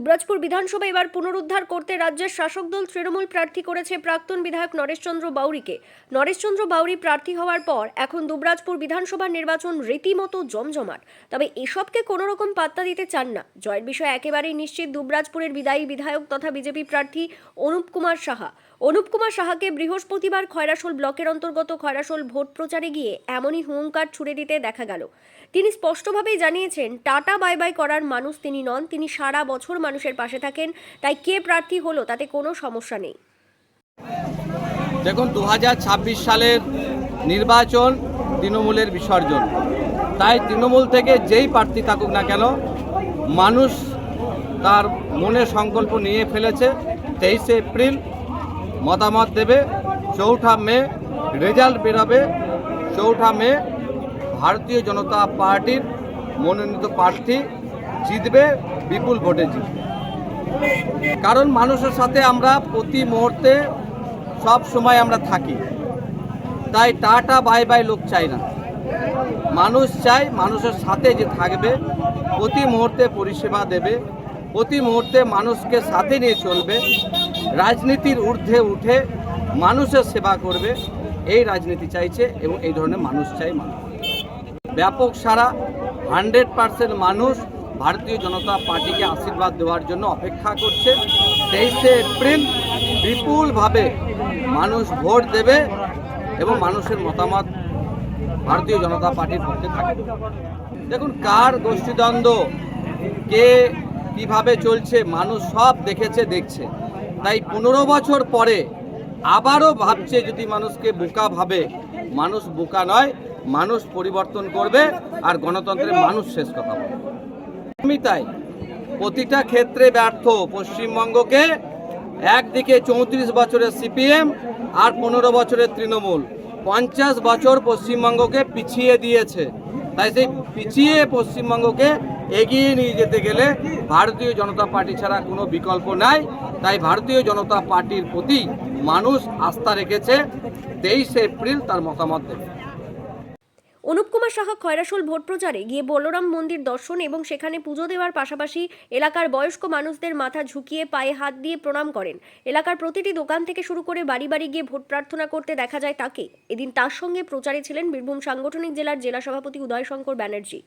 দুবরাজপুর বিধানসভা এবার পুনরুদ্ধার করতে রাজ্যের শাসক দল তৃণমূল প্রার্থী করেছে প্রাক্তন বিধায়ক নরেশচন্দ্র বাউরিকে। নরেশচন্দ্র বাউরি প্রার্থী হওয়ার পর এখন দুবরাজপুর বিধানসভার নির্বাচন রীতিমতো জমজমাট। তবে এসবকে কোনো রকম পাত্তা দিতে চান না। জয়ের বিষয়ে একেবারেই নিশ্চিত দুবরাজপুরের বিদায়ী বিধায়ক তথা বিজেপি প্রার্থী অনুপ কুমার সাহা। অনুপ কুমার সাহাকে বৃহস্পতিবার খয়রাশোল ব্লকের অন্তর্গত খয়রাশোল ভোট প্রচারে গিয়ে এমনই হুঙ্কার ছুড়ে দিতে দেখা গেল। তিনি স্পষ্টভাবেই জানিয়েছেন, টাটা বাই বাই করার মানুষ তিনি নন, তিনি সারা বছর মানুষের পাশে থাকেন। তাই কে প্রার্থী হলো তাতে কোনো সমস্যা নেই। দেখুন, 2026 সালের নির্বাচন তৃণমূলের বিসর্জন। তাই তৃণমূল থেকে যেই প্রার্থী থাকুক না কেন, মানুষ তার মনের সংকল্প নিয়ে ফেলেছে। 23শে এপ্রিল মতামত দেবে, 4ঠা মে রেজাল্ট বেরোবে। 4ঠা মে ভারতীয় জনতা পার্টির মনোনীত প্রার্থী জিতবে, বিপুল ভোটে জিতবে। কারণ মানুষের সাথে আমরা প্রতি মুহূর্তে সব সময় আমরা থাকি। তাই টাটা বাই বাই লোক চাই না, মানুষ চাই মানুষের সাথে যে থাকবে, প্রতি মুহূর্তে পরিষেবা দেবে, প্রতি মুহূর্তে মানুষকে সাথে নিয়ে চলবে, রাজনীতির ঊর্ধ্বে উঠে মানুষের সেবা করবে। এই রাজনীতি চাইছে এবং এই ধরনের মানুষ চাই। মানুষ ব্যাপক সারা 100% মানুষ ভারতীয় জনতা পার্টিকে আশীর্বাদ দেওয়ার জন্য অপেক্ষা করছে। 23শে এপ্রিল বিপুলভাবে মানুষ ভোট দেবে এবং মানুষের মতামত ভারতীয় জনতা পার্টির পক্ষে থাকবে। দেখুন, কার গোষ্ঠীদ্বন্দ্ব, কে কিভাবে চলছে মানুষ সব দেখছে। তাই 15 বছর পরে আবারও ভাবছে, যদি মানুষকে বোকা ভাবে, মানুষ বোকা নয়, মানুষ পরিবর্তন করবে আর গণতন্ত্রের মানুষ শেষ কথা বলবে। আমি তাই প্রতিটা ক্ষেত্রে ব্যর্থ পশ্চিমবঙ্গকে একদিকে 34 বছরের সিপিএম আর 15 বছরের তৃণমূল 50 বছর পশ্চিমবঙ্গকে পিছিয়ে দিয়েছে। তাই সেই পিছিয়ে পশ্চিমবঙ্গকে এগিয়ে নিয়ে যেতে গেলে ভারতীয় জনতা পার্টি ছাড়া কোনো বিকল্প নাই। তাই ভারতীয় জনতা পার্টির প্রতি মানুষ আস্থা রেখেছে। 23শে এপ্রিল তার মতামত দেবে। অনুপ কুমার সাহা খয়রাশোল ভোট প্রচারে গিয়ে বলরাম মন্দির দর্শন এবং সেখানে পুজো দেওয়ার পাশাপাশি এলাকার বয়স্ক মানুষদের মাথা ঝুঁকিয়ে পায়ে হাত দিয়ে প্রণাম করেন। এলাকার প্রতিটি দোকান থেকে শুরু করে বাড়ি বাড়ি গিয়ে ভোট প্রার্থনা করতে দেখা যায় তাকে। এদিন তার সঙ্গে প্রচারে ছিলেন বীরভূম সাংগঠনিক জেলার জেলা সভাপতি উদয় শঙ্কর ব্যানার্জি।